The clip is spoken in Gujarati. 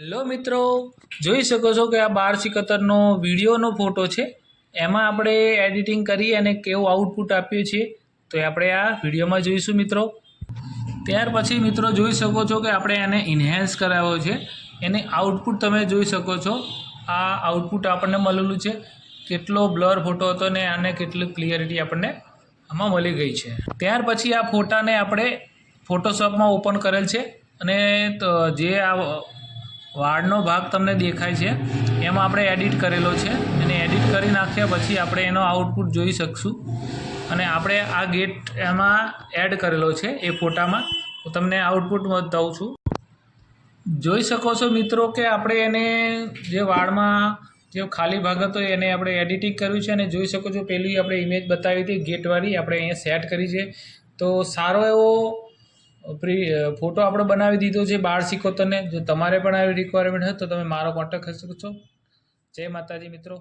હેલો મિત્રો, જોઈ શકો છો કે આ બાળ સિકતરનો વિડીયોનો ફોટો છે. એમાં આપણે એડિટિંગ કરી અને કેવું આઉટપુટ આપ્યું છે તો આપણે આ વિડીયોમાં જોઈશું મિત્રો. ત્યાર પછી મિત્રો જોઈ શકો છો કે આપણે એને ઇન્હેન્સ કરાવ્યો છે. એને આઉટપુટ તમે જોઈ શકો છો. આ આઉટપુટ આપણને મળેલું છે. કેટલો બ્લર ફોટો હતો ને આને કેટલી ક્લિયરિટી આપણને આમાં મળી ગઈ છે. ત્યાર પછી આ ફોટાને આપણે ફોટોશોપમાં ઓપન કરેલ છે અને જે આ વાળનો ભાગ તમને દેખાય છે એમાં આપણે એડિટ કરેલો છે અને એડિટ કરી નાખ્યા પછી આપણે એનો આઉટપુટ જોઈ શકશું. અને આપણે આ ગેટ એમાં એડ કરેલો છે એ ફોટામાં. હું તમને આઉટપુટ બતાવું છું. જોઈ શકો છો મિત્રો કે આપણે એને જે વાળમાં જે ખાલી ભાગ હતો એને આપણે એડિટિંગ કર્યું છે અને જોઈ શકો છો પેલી આપણે ઇમેજ બતાવી હતી ગેટવાળી આપણે અહીંયા સેટ કરી છે. તો સારો એવો ફોટો આપણે બનાવી દીધો છે બાળ સિકોતરને. જો તમારે પણ આવી રિક્વાયરમેન્ટ હોય તો તમે મારો કોન્ટેક્ટ કરી શકો છો. જય માતાજી મિત્રો.